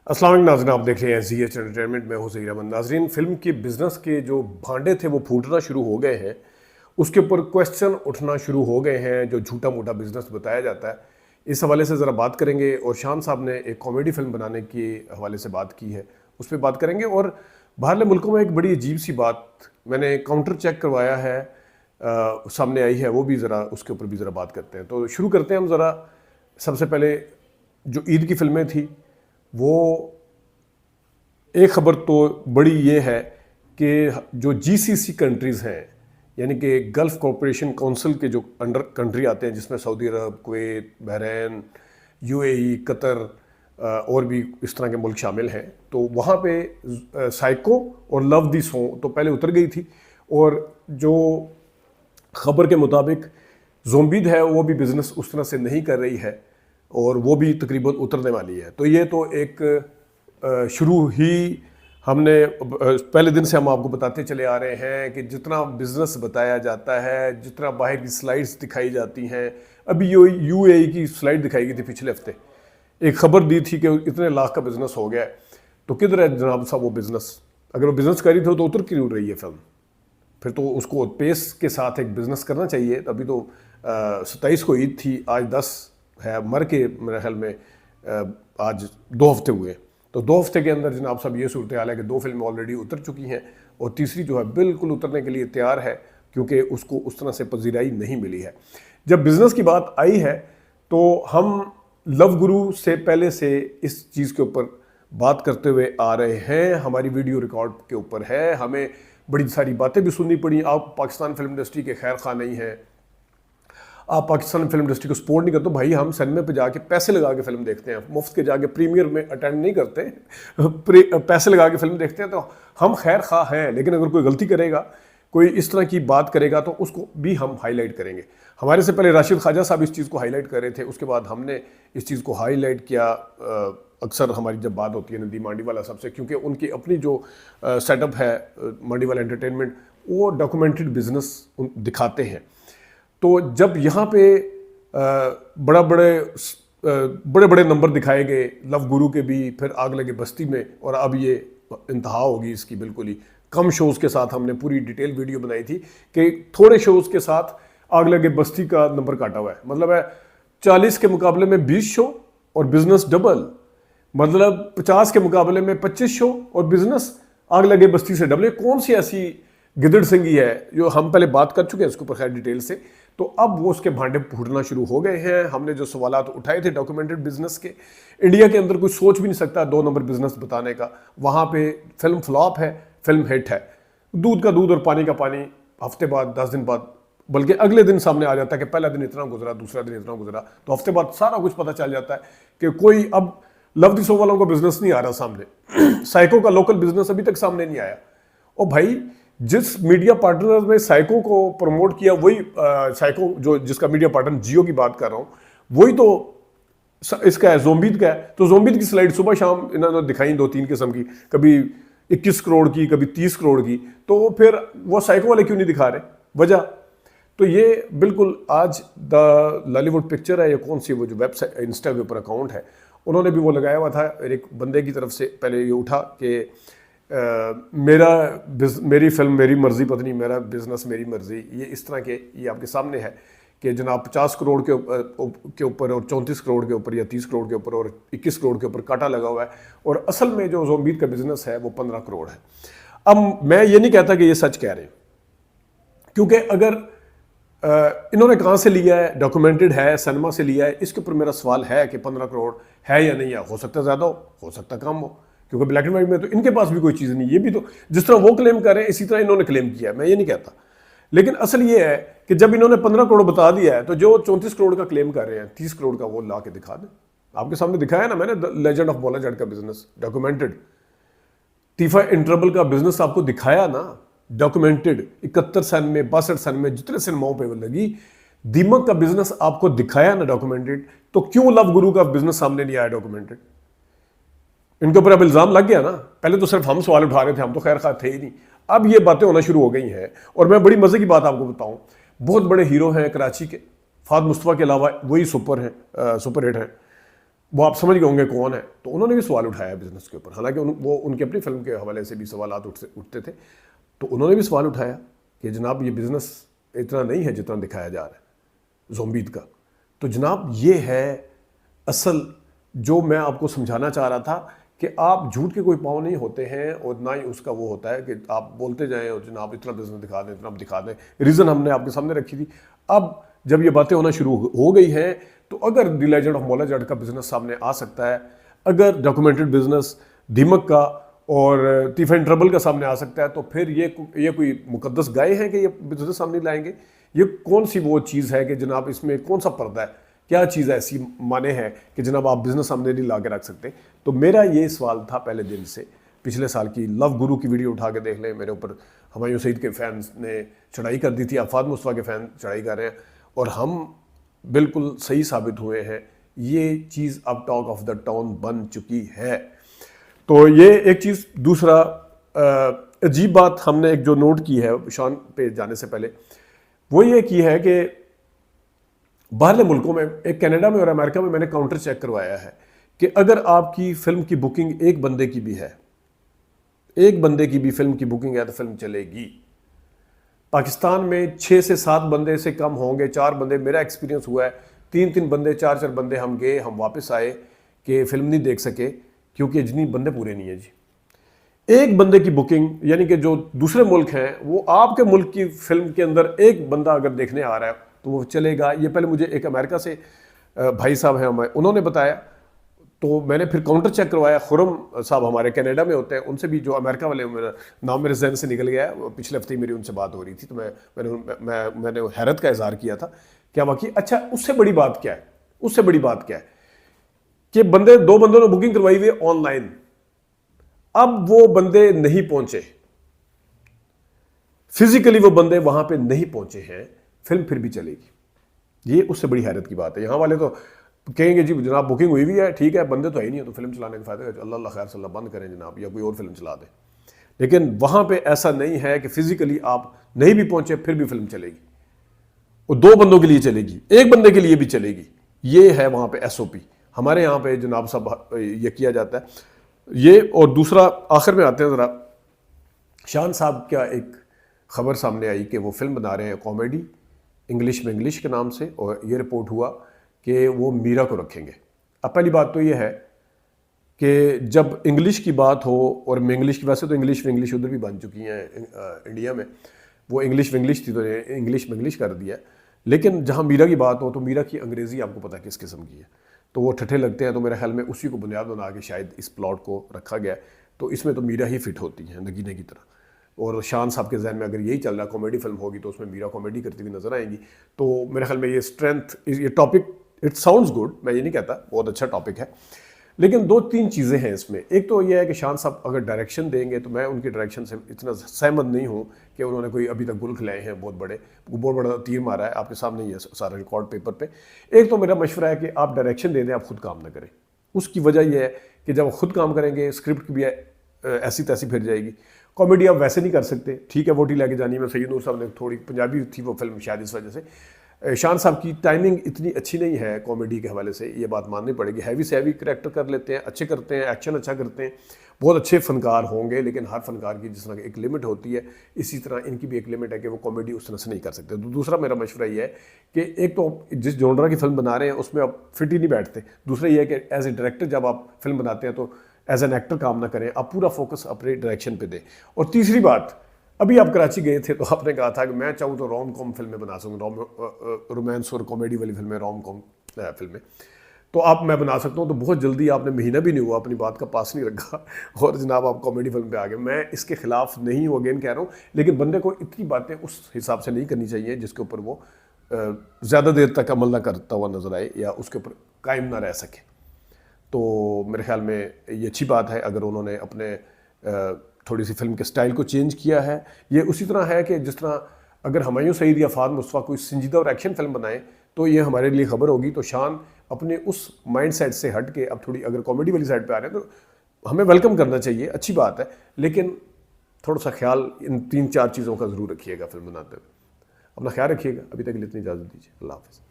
अस्सलाम वालेकुम नाज़रीन, आप देख रहे हैं ZH एंटरटेनमेंट में हूँ ज़हीर अहमद। नाज़रीन, फिल्म के बिज़नेस के जो भांडे थे वो फूटना शुरू हो गए हैं। उसके ऊपर क्वेश्चन उठना शुरू हो गए हैं, जो झूठा मूठा बिज़नेस बताया जाता है। इस हवाले से ज़रा बात करेंगे। और शान साहब ने एक कॉमेडी फिल्म बनाने के हवाले से बात की है, उस पर बात करेंगे। और बाहरले मुल्कों में एक बड़ी अजीब सी बात मैंने काउंटर चेक करवाया है, सामने आई है, वो भी ज़रा उसके ऊपर भी ज़रा बात करते हैं। तो शुरू करते हैं हम ज़रा। सबसे पहले जो ईद की फिल्में थी, वो एक ख़बर तो बड़ी ये है कि जो GCC कंट्रीज़ हैं, यानी कि गल्फ़ कोऑपरेशन काउंसिल के जो अंडर कंट्री आते हैं, जिसमें सऊदी अरब, कुवैत, बहरीन, UAE, कतर और भी इस तरह के मुल्क शामिल हैं। तो वहाँ पे साइको और लव दी सॉन्ग तो पहले उतर गई थी, और जो ख़बर के मुताबिक ज़ोंबीद है वो भी बिज़नेस उस तरह से नहीं कर रही है, और वो भी तकरीबन उतरने वाली है। तो ये तो एक शुरू ही हमने पहले दिन से हम आपको बताते चले आ रहे हैं कि जितना बिज़नेस बताया जाता है, जितना बाहर की स्लाइड्स दिखाई जाती हैं। अभी UAE की स्लाइड दिखाई गई थी पिछले हफ्ते, एक ख़बर दी थी कि इतने लाख का बिज़नेस हो गया है। तो किधर है जनाब साहब वो बिज़नेस? अगर वो बिज़नेस करी थी तो उतर क्यों रही है फिल्म? फिर तो उसको पेस के साथ एक बिज़नेस करना चाहिए। अभी तो 27 को ईद थी, आज 10 है, मर के मेरे ख्याल में आज 2 हफ्ते हुए। तो 2 हफ्ते के अंदर जनाब साहब ये सूरत हाल है कि 2 फिल्में ऑलरेडी उतर चुकी हैं, और तीसरी जो है बिल्कुल उतरने के लिए तैयार है, क्योंकि उसको उस तरह से पजीराई नहीं मिली है। जब बिज़नेस की बात आई है तो हम लव गुरु से पहले से इस चीज़ के ऊपर बात करते हुए आ रहे हैं। हमारी वीडियो रिकॉर्ड के ऊपर है, हमें बड़ी सारी बातें भी सुननी पड़ी। आप पाकिस्तान फिल्म इंडस्ट्री के खैर खा नहीं हैं, आप पाकिस्तान फिल्म इंडस्ट्री को सपोर्ट नहीं करते। भाई, हम सिनेमा पे जाके पैसे लगा के फिल्म देखते हैं, मुफ्त के जाके प्रीमियर में अटेंड नहीं करते, पैसे लगा के फिल्म देखते हैं। तो हम खैर खा हैं, लेकिन अगर कोई गलती करेगा, कोई इस तरह की बात करेगा, तो उसको भी हम हाईलाइट करेंगे। हमारे से पहले राशिद ख्वाजा साहब इस चीज़ को हाईलाइट कर रहे थे, उसके बाद हमने इस चीज़ को हाईलाइट किया। अक्सर हमारी जब बात होती है नदीम मांडीवाला साहब से, क्योंकि उनकी अपनी जो सेटअप है मांडीवाला एंटरटेनमेंट, वो डॉक्यूमेंटेड बिजनेस दिखाते हैं। तो जब यहाँ पे बड़े बड़े नंबर दिखाए गए लव गुरु के भी, फिर आग लगे बस्ती में, और अब ये इंतहा होगी इसकी। बिल्कुल ही कम शोज़ के साथ हमने पूरी डिटेल वीडियो बनाई थी कि थोड़े शोज़ के साथ आग लगे बस्ती का नंबर काटा हुआ है। मतलब है 40 के मुकाबले में 20 शो और बिजनेस डबल, मतलब 50 के मुकाबले में 25 शो और बिजनेस आग लगे बस्ती से डबल। कौन सी ऐसी गिदड़ सिंगी है जो हम पहले बात कर चुके हैं इसके ऊपर खैर डिटेल से। तो अब वो उसके भांडे फूटना शुरू हो गए हैं। हमने जो सवालात उठाए थे डॉक्यूमेंटेड बिजनेस के, इंडिया के अंदर कोई सोच भी नहीं सकता 2 नंबर बिजनेस बताने का। वहाँ पे फिल्म फ्लॉप है, फिल्म हिट है, दूध का दूध और पानी का पानी। हफ्ते बाद, 10 दिन बाद, बल्कि अगले दिन सामने आ जाता है कि पहला दिन इतना गुजरा, दूसरा दिन इतना गुजरा। तो हफ्ते बाद सारा कुछ पता चल जाता है कि कोई अब लव दिसो वालों का बिजनेस नहीं आ रहा सामने। साइको का लोकल बिजनेस अभी तक सामने नहीं आया। और भाई, जिस मीडिया पार्टनर ने साइको को प्रमोट किया, वही साइको जो जिसका मीडिया पार्टनर जियो की बात कर रहा हूँ, वही तो इसका है, ज़ोंबीद का है। तो ज़ोंबीद की स्लाइड सुबह शाम इन्होंने दिखाई 2-3 किस्म की, कभी 21 करोड़ की, कभी 30 करोड़ की। तो फिर वो साइको वाले क्यों नहीं दिखा रहे? वजह तो ये बिल्कुल आज द लॉलीवुड पिक्चर है, या कौन सी वो जो वेबसाइट इंस्टा के ऊपर अकाउंट है, उन्होंने भी वो लगाया हुआ था। एक बंदे की तरफ से पहले ये उठा कि मेरी फिल्म मेरी मर्जी पत्नी, मेरा बिजनेस मेरी मर्जी। ये इस तरह के, ये आपके सामने है कि जनाब 50 करोड़ के ऊपर और 34 करोड़ के ऊपर, या 30 करोड़ के ऊपर और 21 करोड़ के ऊपर काटा लगा हुआ है। और असल में जो ज़ोंबीद का बिजनेस है वो 15 करोड़ है। अब मैं ये नहीं कहता कि ये सच कह रहे हैं, क्योंकि अगर इन्होंने कहाँ से लिया है, डॉक्यूमेंटेड है, सिनेमा से लिया है, इसके ऊपर मेरा सवाल है कि 15 करोड़ है या नहीं है। हो सकता है ज़्यादा हो सकता कम हो, क्योंकि ब्लैक एंड वाइट में तो इनके पास भी कोई चीज़ नहीं। ये भी तो जिस तरह वो क्लेम कर रहे हैं, इसी तरह इन्होंने क्लेम किया है, मैं ये नहीं कहता। लेकिन असल ये है कि जब इन्होंने 15 करोड़ बता दिया है, तो जो 34 करोड़ का क्लेम कर रहे हैं, 30 करोड़ का वो ला के दिखा दें। आपके सामने दिखाया ना मैंने, लेजेंड ऑफ बॉला जट का बिजनेस डॉक्यूमेंटेड, तीफा इंटरबल का बिजनेस आपको दिखाया ना, डॉक्यूमेंटेड। 71 सन में, 62 सन में, जितने सिनेमाओं पे वो लगी, दीमक का बिजनेस आपको दिखाया ना डॉक्यूमेंटेड। तो क्यों लव गुरु का बिजनेस सामने नहीं आया डॉक्यूमेंटेड? इनके ऊपर अब इल्ज़ाम लग गया ना। पहले तो सिर्फ हम सवाल उठा रहे थे, हम तो खैर खा थे ही नहीं। अब ये बातें होना शुरू हो गई हैं। और मैं बड़ी मज़े की बात आपको बताऊं, बहुत बड़े हीरो हैं कराची के, फाद मुस्तफ़ा के अलावा वही सुपर हिट हैं। वो आप समझ गए होंगे कौन है। तो उन्होंने भी सवाल उठाया बिजनेस के ऊपर, हालांकि वो उनकी अपनी फिल्म के हवाले से भी सवाल उठते थे। तो उन्होंने भी सवाल उठाया कि जनाब ये बिज़नेस इतना नहीं है जितना दिखाया जा रहा है ज़ोंबीद का। तो जनाब ये है असल जो मैं आपको समझाना चाह रहा था कि आप झूठ के कोई पाँव नहीं होते हैं, और ना ही उसका वो होता है कि आप बोलते जाएं और जनाब इतना बिजनेस दिखा दें, इतना दिखा दें। रीज़न हमने आपके सामने रखी थी। अब जब ये बातें होना शुरू हो गई हैं, तो अगर the legend of Maula Jatt का बिजनेस सामने आ सकता है, अगर डॉक्यूमेंटेड बिजनेस दीमक का और थीफ एंड ट्रबल का सामने आ सकता है, तो फिर ये कोई मुकद्दस गाय है कि ये बिजनेस सामने लाएंगे? ये कौन सी वो चीज़ है कि जनाब इसमें कौन सा पर्दा है, क्या चीज़ ऐसी माने है कि जनाब आप बिजनेस सामने नहीं ला के रख सकते? तो मेरा ये सवाल था पहले दिन से। पिछले साल की लव गुरु की वीडियो उठा के देख लें, मेरे ऊपर हुमायूं सईद के फैंस ने चढ़ाई कर दी थी, आफाद मुस्तफ़ा के फैन चढ़ाई कर रहे हैं, और हम बिल्कुल सही साबित हुए हैं। ये चीज़ अब टॉक ऑफ द टाउन बन चुकी है। तो ये एक चीज़। दूसरा अजीब बात हमने एक जो नोट की है शान पे जाने से पहले, वो ये की है कि बाहरले मुल्कों में, एक कनाडा में और अमेरिका में मैंने काउंटर चेक करवाया है कि अगर आपकी फिल्म की बुकिंग एक बंदे की भी है, एक बंदे की भी फिल्म की बुकिंग है, तो फिल्म चलेगी। पाकिस्तान में 6 से 7 बंदे से कम होंगे, 4 बंदे, मेरा एक्सपीरियंस हुआ है, 3-3 बंदे, 4-4 बंदे हम गए, हम वापस आए कि फिल्म नहीं देख सके क्योंकि इतनी बंदे पूरे नहीं है जी। एक बंदे की बुकिंग, यानी कि जो दूसरे मुल्क हैं, वो आपके मुल्क की फिल्म के अंदर एक बंदा अगर देखने आ रहा है तो वो चलेगा। ये पहले मुझे एक अमेरिका से भाई साहब हैं हमारे, उन्होंने बताया, तो मैंने फिर काउंटर चेक करवाया। खुरम साहब हमारे कनाडा में होते हैं, उनसे भी, जो अमेरिका वाले, मेरा नाम मेरे जहन से निकल गया है, पिछले हफ्ते ही मेरी उनसे बात हो रही थी, तो मैंने हैरत का इजहार किया था क्या वाकई। अच्छा, उससे बड़ी बात क्या है, उससे बड़ी बात क्या है कि 2 बंदों ने बुकिंग करवाई हुई ऑनलाइन, अब वो बंदे नहीं पहुंचे, फिजिकली वो बंदे वहां पे नहीं पहुंचे हैं, फिल्म फिर भी चलेगी। ये उससे बड़ी हैरत की बात है। यहां वाले तो कहेंगे जी जनाब बुकिंग हुई भी है, ठीक है, बंदे तो है ही नहीं है, तो फिल्म चलाने का फायदा है, अल्लाह खैर सल्ला बंद करें जनाब, या कोई और फिल्म चला दें। लेकिन वहां पे ऐसा नहीं है कि फिजिकली आप नहीं भी पहुंचे फिर भी फिल्म चलेगी, और 2 बंदों के लिए चलेगी, एक बंदे के लिए भी चलेगी। ये है वहां पे SOP। हमारे यहाँ पे जनाब साहब ये किया जाता है ये। और दूसरा, आखिर में आते हैं ज़रा, शान साहब क्या एक खबर सामने आई कि वो फिल्म बना रहे हैं कॉमेडी, इंग्लिश में इंग्लिश के नाम से, और ये रिपोर्ट हुआ कि वो मीरा को रखेंगे। अब पहली बात तो ये है कि जब इंग्लिश की बात हो, और इंग्लिश की, वैसे तो इंग्लिश में इंग्लिश उधर भी बन चुकी हैं इंडिया में, वो इंग्लिश में इंग्लिश थी तो इंग्लिश में इंग्लिश कर दिया। लेकिन जहाँ मीरा की बात हो, तो मीरा की अंग्रेज़ी आपको पता है किस किस्म की है, तो वो ठट्ठे लगते हैं। तो मेरे ख्याल में उसी को बुनियाद बना के शायद इस प्लॉट को रखा गया। तो इसमें तो मीरा ही फिट होती है नगीने की तरह। और शान साहब के जहन में अगर यही चल रहा, कॉमेडी फिल्म होगी तो उसमें मीरा कॉमेडी करती हुई नजर आएंगी। तो मेरे ख्याल में ये स्ट्रेंथ, ये टॉपिक, इट साउंड्स गुड, मैं ये नहीं कहता, बहुत अच्छा टॉपिक है। लेकिन 2-3 चीज़ें हैं इसमें। एक तो यह है कि शान साहब अगर डायरेक्शन देंगे, तो मैं उनकी डायरेक्शन से इतना सहमत नहीं हूँ कि उन्होंने कोई अभी तक गुल खिलाए हैं बहुत बड़ा तीर मारा है, आपके सामने ही है सारा रिकॉर्ड पेपर पे। एक तो मेरा मशवरा है कि आप डायरेक्शन दे दें, आप खुद काम ना करें। उसकी वजह यह है कि जब खुद काम करेंगे, स्क्रिप्ट भी ऐसी तैसी फिर जाएगी। कॉमेडी आप वैसे नहीं कर सकते, ठीक है, वोटी लेके जानी में सैयद नूर साहब ने थोड़ी पंजाबी थी वो फिल्म, शायद इस वजह से। शान साहब की टाइमिंग इतनी अच्छी नहीं है कॉमेडी के हवाले से, ये बात माननी पड़ेगी। हैवी से हैवी करैक्टर कर लेते हैं, अच्छे करते हैं, एक्शन अच्छा करते हैं, बहुत अच्छे फनकार होंगे। लेकिन हर फनकार की जिस तरह एक लिमिट होती है, इसी तरह इनकी भी एक लिमिट है कि वो कॉमेडी उस तरह से नहीं कर सकते। तो दूसरा मेरा मशवरा ये है कि एक तो जिस जॉनरा की फिल्म बना रहे हैं उसमें आप फिट ही नहीं बैठते। दूसरा ये है कि एज ए डायरेक्टर जब आप फिल्म बनाते हैं तो एज एन एक्टर काम ना करें, आप पूरा फोकस अपने डायरेक्शन पे दें। और तीसरी बात, अभी आप कराची गए थे तो आपने कहा था कि मैं चाहूँ तो रोम कॉम फिल्में बना सकूँ, रोमांस और कॉमेडी वाली फिल्में, रोम कॉम फिल्में, तो आप मैं बना सकता हूँ। तो बहुत जल्दी, आपने महीना भी नहीं हुआ, अपनी बात का पास नहीं रखा और जनाब आप कॉमेडी फिल्म पे आ गए। मैं इसके खिलाफ नहीं हूँ, अगेन कह रहा हूँ, लेकिन बंदे को इतनी बातें उस हिसाब से नहीं करनी चाहिए जिसके ऊपर वो ज़्यादा देर तक अमल ना करता हुआ नजर आए या उसके ऊपर कायम ना रह सके। तो मेरे ख्याल में ये अच्छी बात है अगर उन्होंने अपने थोड़ी सी फिल्म के स्टाइल को चेंज किया है। ये उसी तरह है कि जिस तरह अगर हुमायूं सईद या आफाद मुस्तफ़ा कोई संजीदा और एक्शन फिल्म बनाए तो ये हमारे लिए खबर होगी। तो शान अपने उस माइंड सेट से हट के अब थोड़ी अगर कॉमेडी वाली साइड पे आ रहे हैं तो हमें वेलकम करना चाहिए, अच्छी बात है। लेकिन थोड़ा सा ख्याल इन 3-4 चीज़ों का ज़रूर रखिएगा फिल्म बनाते हुए। अपना ख्याल रखिएगा। अभी तक के लिए इतनी इजाज़त दीजिए। अल्लाह हाफ़िज़।